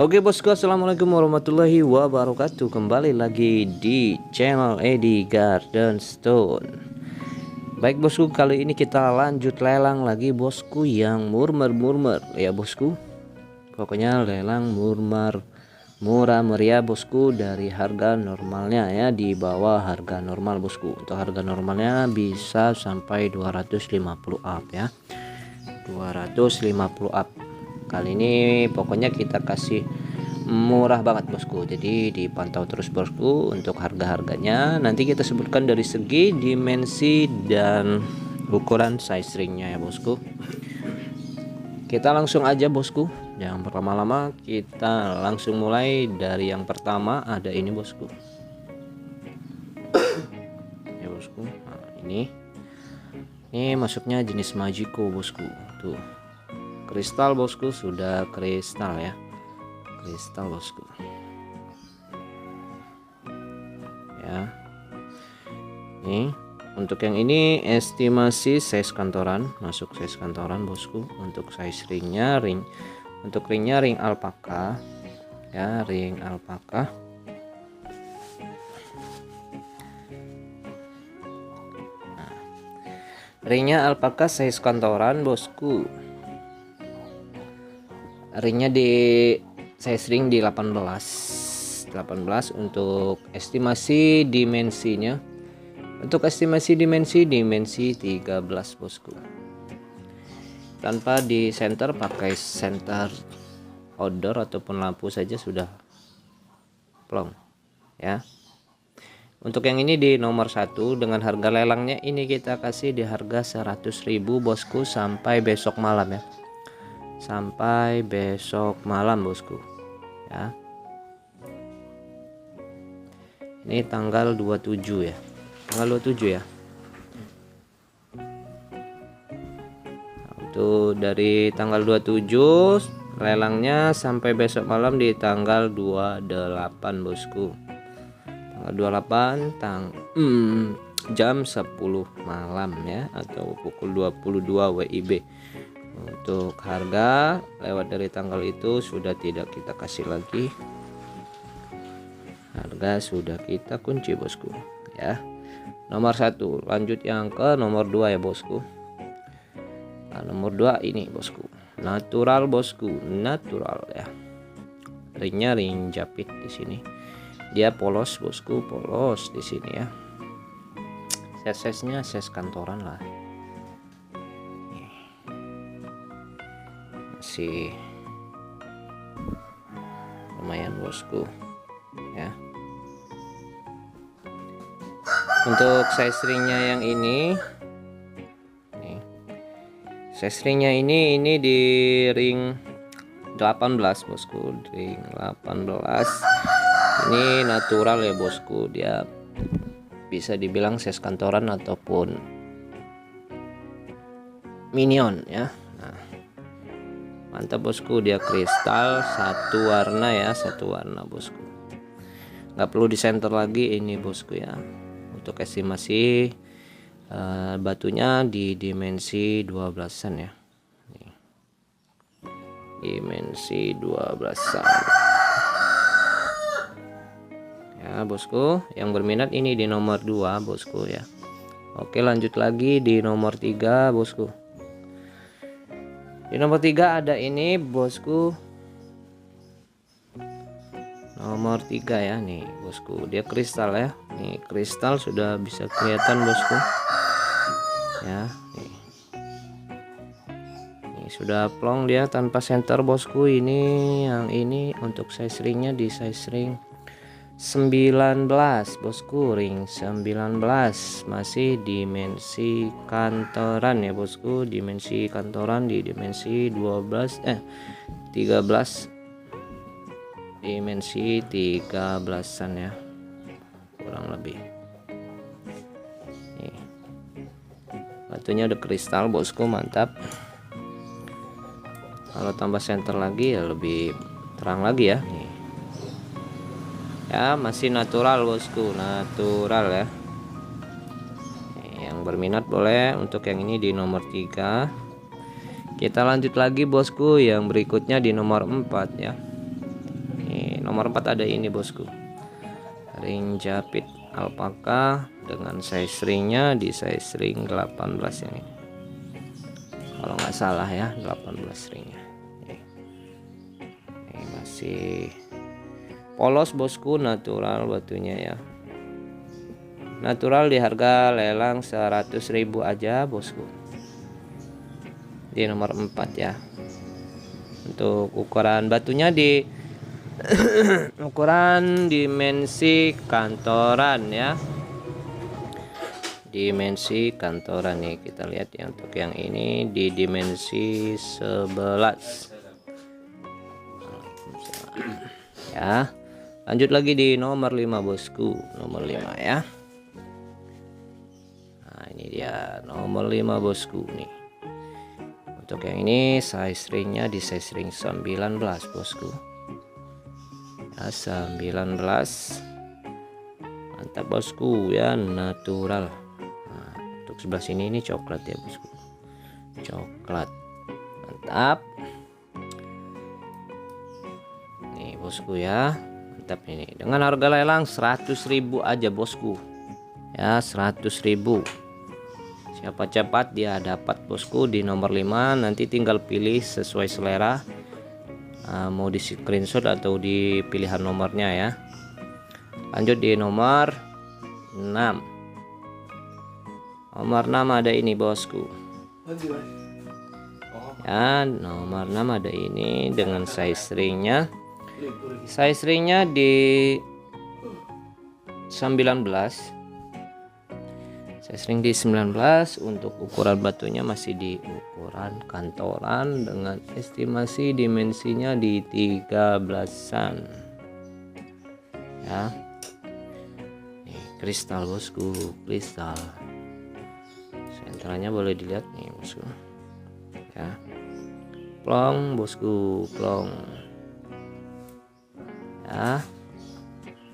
Oke bosku, assalamualaikum warahmatullahi wabarakatuh. Kembali lagi di channel Edi Garden Stone. Baik bosku, kali ini kita lanjut lelang lagi bosku, yang murmer ya bosku. Pokoknya lelang murah meriah bosku, dari harga normalnya ya, di bawah harga normal bosku. Untuk harga normalnya bisa sampai 250 up ya, 250 up. Kali ini pokoknya kita kasih murah banget bosku, jadi dipantau terus bosku untuk harga-harganya. Nanti kita sebutkan dari segi dimensi dan ukuran size ringnya ya bosku. Kita langsung aja bosku, jangan berlama-lama, kita langsung mulai dari yang pertama. Ada ini bosku ya bosku. Nah, ini masuknya jenis Magico bosku. Tuh kristal bosku, sudah kristal ya, kristal bosku ya. Nih untuk yang ini estimasi size kantoran, masuk size kantoran bosku. Untuk size ringnya, untuk ringnya ring alpaka ya, ring alpaka. Nah, ringnya alpaka size kantoran bosku. Ringnya di size ring di 18 untuk estimasi dimensinya. Untuk estimasi dimensi 13 bosku. Tanpa di center, pakai center outdoor ataupun lampu saja sudah plong ya. Untuk yang ini di nomor 1 dengan harga lelangnya ini kita kasih di harga 100.000 bosku, sampai besok malam ya, sampai besok malam bosku ya. Ini tanggal 27 ya, tanggal 27 ya. Nah, untuk dari tanggal 27 lelangnya sampai besok malam di tanggal 28 bosku. Tanggal 28 jam 10 malam ya, atau pukul 22 WIB. Untuk harga lewat dari tanggal itu sudah tidak kita kasih lagi, harga sudah kita kunci bosku ya. Nomor 1, lanjut yang ke nomor 2 ya bosku. Nah, nomor 2 ini bosku natural bosku, natural ya. Ringnya ring japit di sini, dia polos bosku, polos di sini ya. Size-nya size kantoran lah, masih lumayan bosku ya. Untuk size ringnya yang ini nih, size ringnya ini di ring 18 bosku, ring 18. Ini natural ya bosku, dia bisa dibilang size kantoran ataupun minion ya. Mantap bosku, dia kristal satu warna ya, satu warna bosku, nggak perlu di center lagi ini bosku ya. Untuk estimasi batunya di dimensi 12an ya. Nih, dimensi 12an ya bosku. Yang berminat ini di nomor 2 bosku ya. Oke, lanjut lagi di nomor 3 bosku. Di nomor 3 ada ini bosku, nomor 3 ya nih bosku, dia kristal ya. Nih kristal sudah bisa kelihatan bosku ya. Nih sudah plong dia tanpa center bosku. Ini yang ini untuk size ringnya di size ring 19 bosku, ring 19, masih dimensi kantoran ya bosku. Dimensi kantoran di dimensi 13, dimensi 13an ya kurang lebih. Nih batunya udah kristal bosku, mantap. Kalau tambah center lagi ya lebih terang lagi ya. Nih ya, masih natural bosku, natural ya. Yang berminat boleh untuk yang ini di nomor 3. Kita lanjut lagi bosku, yang berikutnya di nomor 4 ya. nomor 4 ada ini bosku, ring japit alpaka dengan size ringnya di size ring 18 ini, kalau nggak salah ya, 18 ringnya. Ini masih polos bosku, natural batunya ya, natural di harga lelang 100.000 aja bosku, di nomor 4 ya. Untuk ukuran batunya di ukuran dimensi kantoran ya, dimensi kantoran nih, kita lihat ya. Untuk yang ini di dimensi 11 ya. Lanjut lagi di nomor 5 bosku, nomor 5 ya. Nah ini dia nomor 5 bosku nih. Untuk yang ini size ringnya di size ring 19 bosku ya, 19 mantap bosku ya, natural. Nah, untuk sebelah sini ini coklat ya bosku, coklat mantap nih bosku ya, mantap ini. Dengan harga lelang 100.000 aja bosku ya, 100.000. Siapa cepat dia dapat bosku di nomor 5. Nanti tinggal pilih sesuai selera, mau di screenshot atau di pilihan nomornya ya. Lanjut di nomor 6. Nomor 6 ada ini bosku ya, nomor 6 ada ini dengan size ringnya, size ringnya di 19, size ring di 19. Untuk ukuran batunya masih di ukuran kantoran dengan estimasi dimensinya di 13-an ya. Nih kristal bosku, kristal sentralnya boleh dilihat nih bosku ya, plong bosku, plong ya.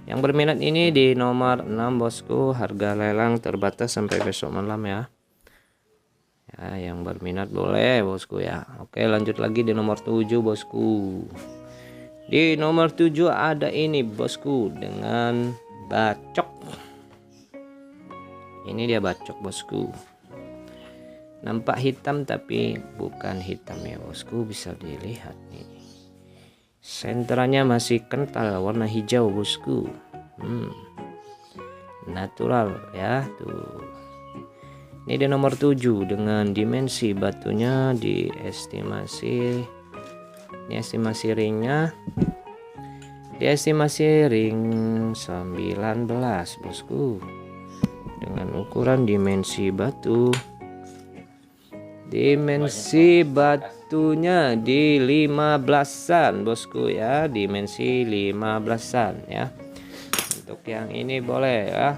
Yang berminat ini di nomor 6 bosku, harga lelang terbatas sampai besok malam ya. Ya, yang berminat boleh bosku ya. Oke, lanjut lagi di nomor 7 bosku. Di nomor 7 ada ini bosku dengan bacok. Ini dia bacok bosku. Nampak hitam tapi bukan hitam ya bosku, bisa dilihat nih. Senternya masih kental warna hijau bosku, natural ya tuh. Ini di nomor 7 dengan dimensi batunya di estimasi, ini estimasi ringnya di estimasi ring 19 bosku, dengan ukuran dimensi batu, dimensi batunya di 15-an bosku ya, dimensi 15-an ya. Untuk yang ini boleh ya,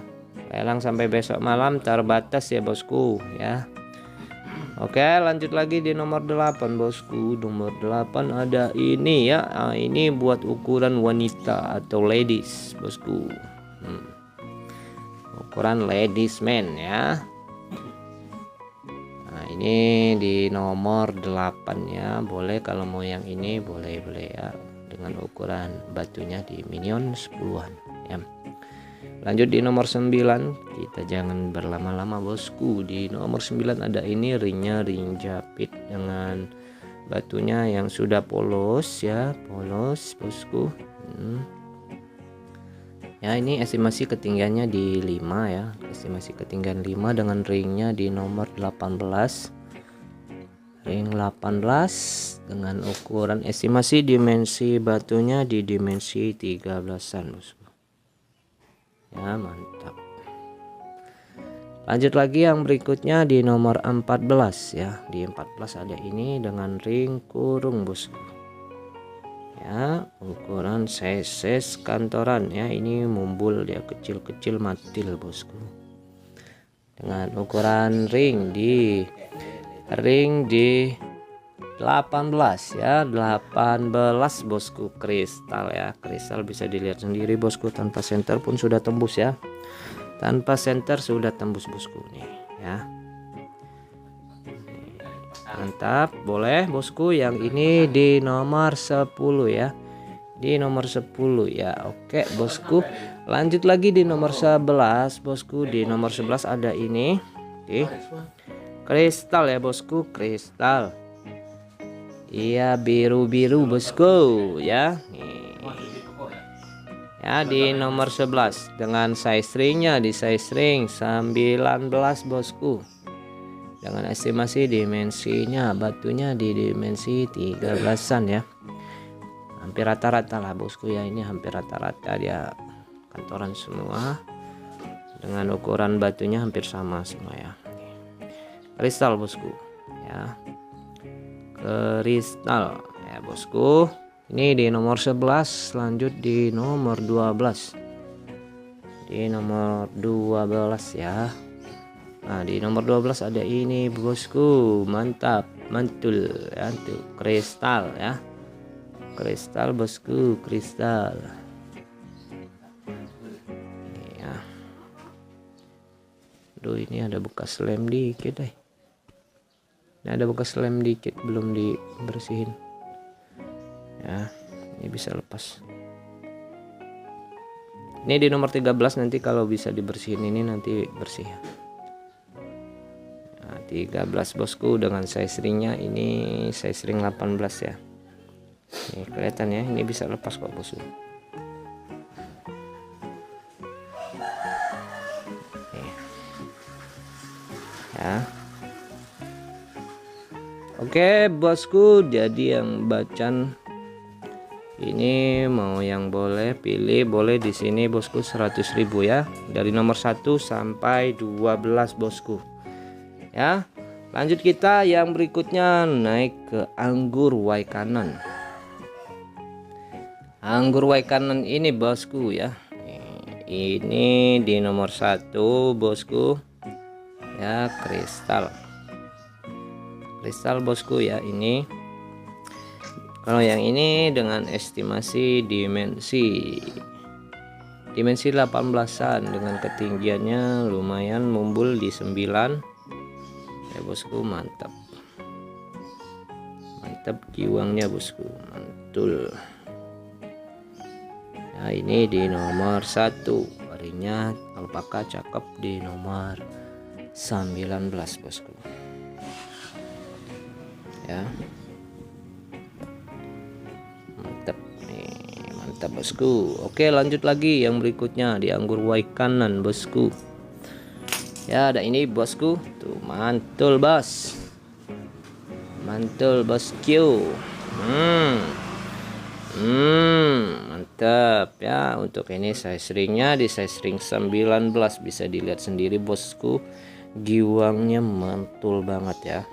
lelang sampai besok malam, terbatas ya bosku ya. Oke, lanjut lagi di nomor 8 bosku. Nomor 8 ada ini ya, ini buat ukuran wanita atau ladies bosku, ukuran ladies man ya. Ini di nomor 8 ya, boleh kalau mau yang ini boleh ya, dengan ukuran batunya di minion 10-an ya. Lanjut di nomor 9, kita jangan berlama-lama bosku. Di nomor 9 ada ini ringnya, ring japit dengan batunya yang sudah polos ya, polos bosku. Ya, ini estimasi ketinggiannya di 5 ya, estimasi ketinggian 5 dengan ringnya di nomor 18, ring 18 dengan ukuran estimasi dimensi batunya di dimensi 13-an bosku ya, mantap. Lanjut lagi yang berikutnya di nomor 14 ya, di 14 ada ini dengan ring kurung bosku ya, ukuran size kantoran ya. Ini mumbul dia, kecil-kecil matil bosku, dengan ukuran ring di 18 ya, 18 bosku, kristal ya, kristal bisa dilihat sendiri bosku, tanpa senter pun sudah tembus ya, tanpa senter sudah tembus bosku nih ya, mantap. Boleh bosku yang ini di nomor 10 ya, di nomor 10 ya. Oke bosku, lanjut lagi di nomor 11 bosku. Di nomor 11 ada ini, oke, kristal ya bosku, kristal. Iya, biru-biru bosku ya. Nih. Ya, di nomor 11 dengan size ringnya di size ring 19 bosku. Dengan estimasi dimensinya batunya di dimensi 13-an ya. Hampir rata-rata lah bosku ya, ini hampir rata-rata dia kantoran semua. Dengan ukuran batunya hampir sama semua ya. Kristal bosku ya. Kristal ya bosku. Ini di nomor 11, lanjut di nomor 12. Di nomor 12 ya. Nah, di nomor 12 ada ini bosku, mantap, mantul ya, tuh kristal ya. Kristal bosku, kristal. Ini ya. Aduh, ini ada bekas lem dikit deh. Ini ada bekas lem dikit belum dibersihin. Ya, ini bisa lepas. Ini di nomor 13, nanti kalau bisa dibersihin ini nanti bersih ya. 13 bosku dengan size ringnya ini size ring 18 ya. Ini kelihatan ya, ini bisa lepas kok bosku. Nih. Ya. Oke bosku, jadi yang bacan ini mau yang boleh pilih, boleh di sini bosku 100.000 ya, dari nomor 1 sampai 12 bosku. Ya, lanjut kita yang berikutnya, naik ke anggur Waikanan. Anggur Waikanan ini bosku ya. Ini di nomor 1 bosku. Ya, kristal. Kristal bosku ya ini. Kalau yang ini dengan estimasi dimensi 18-an dengan ketinggiannya lumayan mumbul di 9. Ya bosku, mantap giwangnya bosku, mantul. Nah, ini di nomor 1, ringnya alpaka cakep di nomor 19 bosku ya. Mantap nih, mantap bosku. Oke, lanjut lagi yang berikutnya di anggur Waikanan bosku. Ya, ada ini bosku, tuh mantul bos, mantul bosku. Mantap ya. Untuk ini size ringnya di size ring 19, bisa dilihat sendiri bosku, giwangnya mantul banget ya.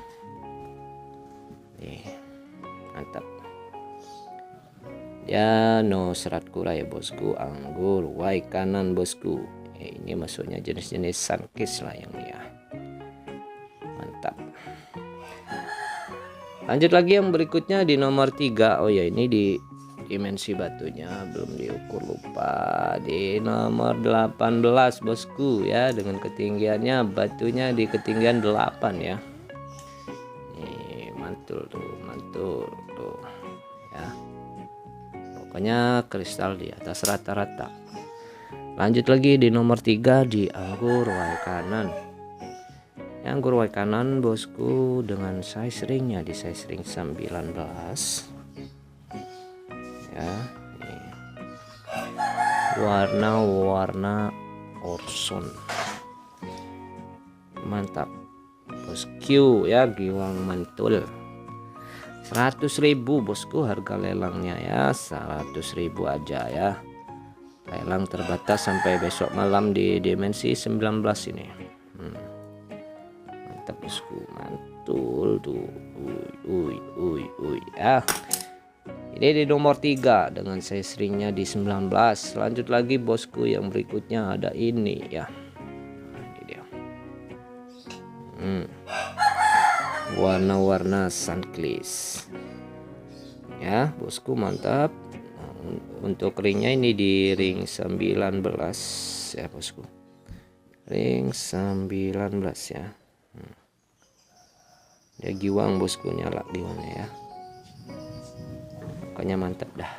Nih, mantap ya, no serat kura ya bosku, anggur Waikanan bosku. Ini maksudnya jenis-jenis sunkist lah yang ya. Mantap. Lanjut lagi yang berikutnya di nomor 3. Oh ya, ini di dimensi batunya belum diukur, lupa. Di nomor 18 bosku ya, dengan ketinggiannya batunya di ketinggian 8 ya. Nih, mantul tuh ya. Pokoknya kristal di atas rata-rata. Lanjut lagi di nomor 3 di anggur Waikanan. Anggur Waikanan bosku dengan size ringnya di size ring 19 ya. Nih. Warna orson, mantap bosku ya, giwang mantul. 100.000 bosku harga lelangnya ya, 100.000 aja ya. Lelang terbatas sampai besok malam di dimensi 19 ini. Mantap bosku, mantul tuh. Uy ya. Ini di nomor 3 dengan size ringnya di 19. Lanjut lagi bosku, yang berikutnya ada ini ya. Ini dia. Warna-warna sunkist ya bosku, mantap. Untuk ringnya ini di ring 19 ya bosku, ring 19 ya. Ya giwang bosku, nyala giwangnya ya, pokoknya mantap dah.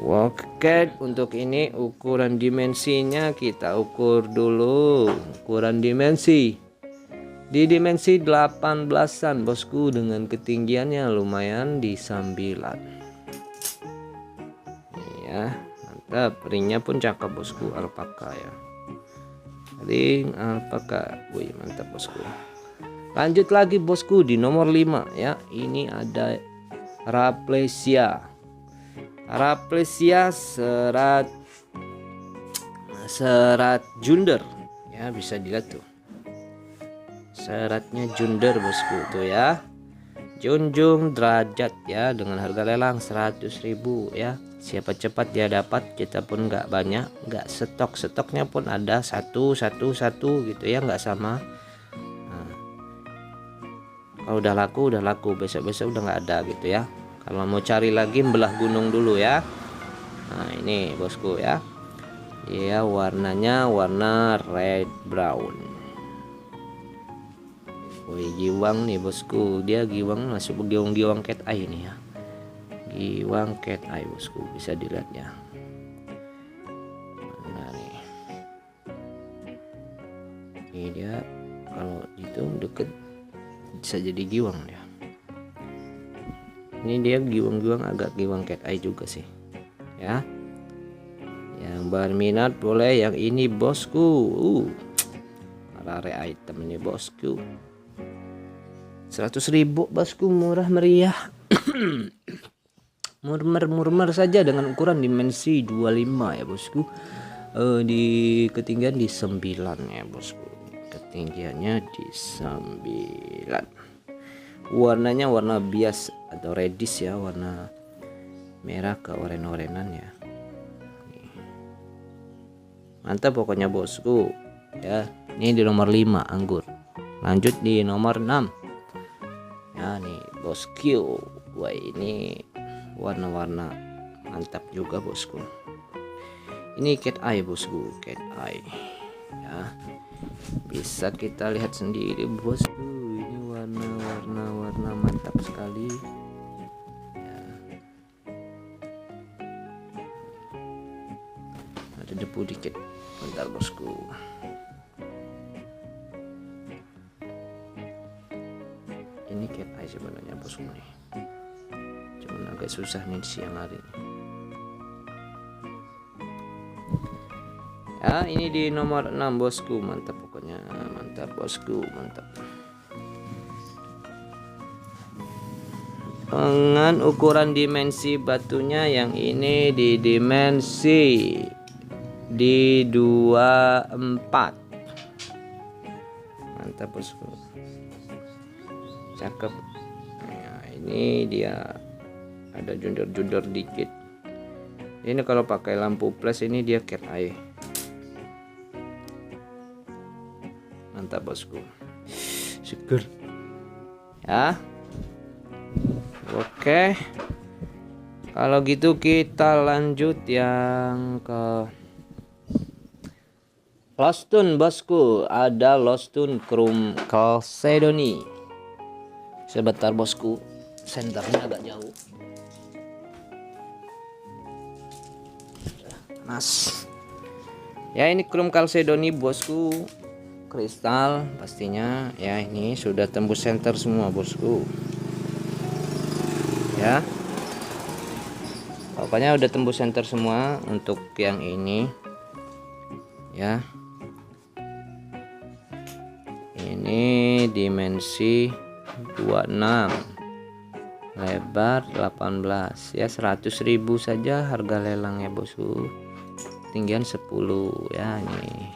Oke, untuk ini ukuran dimensinya kita ukur dulu. Ukuran dimensi di dimensi 18-an bosku, dengan ketinggiannya lumayan di 9. Ya, mantap. Ringnya pun cakep bosku, alpaka ya. Ring alpaka. Wih, mantap bosku. Lanjut lagi bosku di nomor 5 ya. Ini ada Raplesia. Raplesia serat junder ya, bisa dilihat tuh seratnya junder bosku tuh ya, junjung derajat ya, dengan harga lelang 100.000 ya. Siapa cepat dia dapat, kita pun nggak banyak, nggak stoknya pun ada satu gitu ya, nggak sama. Nah, kalau udah laku besok udah nggak ada gitu ya. Kalau mau cari lagi belah gunung dulu ya. Nah ini bosku ya, dia warnanya warna red brown. Wih, giwang nih bosku, dia giwang masuk giwang cat eye nih ya, giwang cat eye bosku, bisa dilihatnya. Nah nih, ini dia kalau itu deket bisa jadi giwang ya. Ini dia giwang agak giwang cat eye juga sih ya. Yang berminat boleh yang ini bosku. Rare item ini bosku, 100.000 bosku, murah meriah. murmer saja dengan ukuran dimensi 25 ya bosku. Di ketinggian di 9 ya bosku, ketinggiannya di 9. Warnanya warna bias atau reddish ya, warna merah ke oren-orenan ya. Mantap pokoknya bosku ya. Ini di nomor 5 anggur. Lanjut di nomor 6 ya nih bosku. Wah, ini warna-warna mantap juga bosku. Ini cat eye bosku, cat eye ya, bisa kita lihat sendiri bosku. Ini warna mantap sekali ya. Ada debu dikit, bentar bosku. Ini cat eye sebenarnya bosku nih, cuman agak susah nih siang hari ini ya. Ini di nomor 6 bosku, mantap pokoknya, mantap bosku, mantap. Dengan ukuran dimensi batunya yang ini di dimensi di 24. Mantap bosku, cakep ya. Ini dia ada jundor dikit. Ini kalau pakai lampu flash ini dia cat eye. Mantap bosku, seger ya. Oke, kalau gitu kita lanjut yang ke Lostun bosku. Ada Lostun Chrome Chalcedony. Sebentar bosku, senternya agak jauh. Panas ya. Ini Chrome Chalcedony bosku, kristal pastinya ya. Ini sudah tembus center semua bosku ya, pokoknya udah tembus center semua untuk yang ini ya. Ini dimensi 26, lebar 18 ya, 100.000 saja harga lelangnya bosku, ketinggian 10 ya. Ini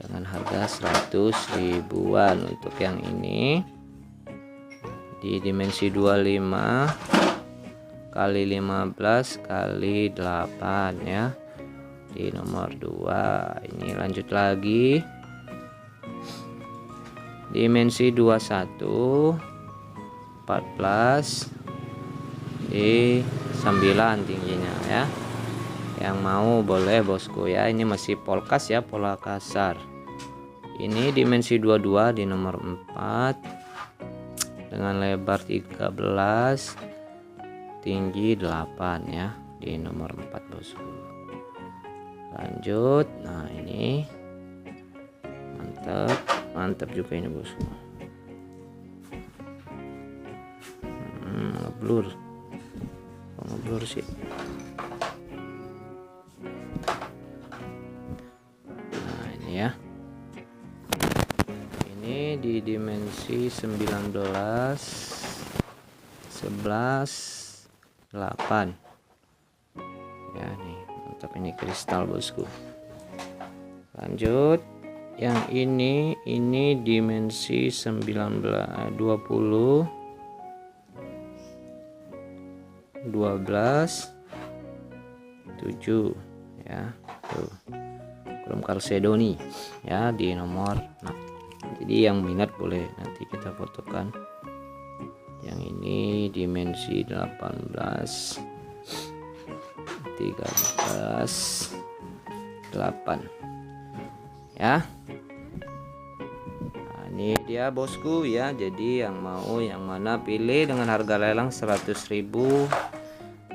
dengan harga 100.000-an untuk yang ini di dimensi 25 kali 15 kali 8 ya, di nomor 2. Ini lanjut lagi dimensi 21 14 di 9 tingginya ya. Yang mau boleh bosku ya. Ini masih polkas ya, pola kasar. Ini dimensi 22 di nomor 4 dengan lebar 13, tinggi 8 ya. di nomor 4 bosku. Lanjut. Nah ini mantap juga ini bosku. Ngeblur sih. Nah ini ya, ini di dimensi 19, 11, 8 ya. Nih mantap, ini kristal bosku. Lanjut, yang ini dimensi 19, 20, 12, 7 ya. Tuh, belum Kalsedoni ya di nomor 6. Jadi yang minat boleh nanti kita fotokan. Yang ini dimensi 18, 13, 8 ya. Nah, ini dia bosku ya. Jadi yang mau yang mana pilih dengan harga lelang 100.000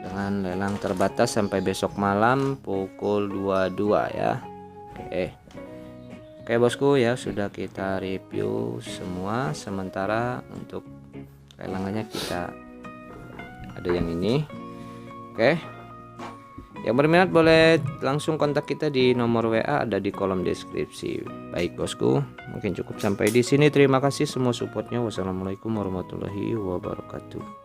dengan lelang terbatas sampai besok malam pukul 22 ya. Oke bosku ya, sudah kita review semua. Sementara untuk lelangannya kita ada yang ini. Oke, yang berminat boleh langsung kontak kita di nomor WA ada di kolom deskripsi. Baik bosku, mungkin cukup sampai di sini. Terima kasih semua supportnya. Wassalamualaikum warahmatullahi wabarakatuh.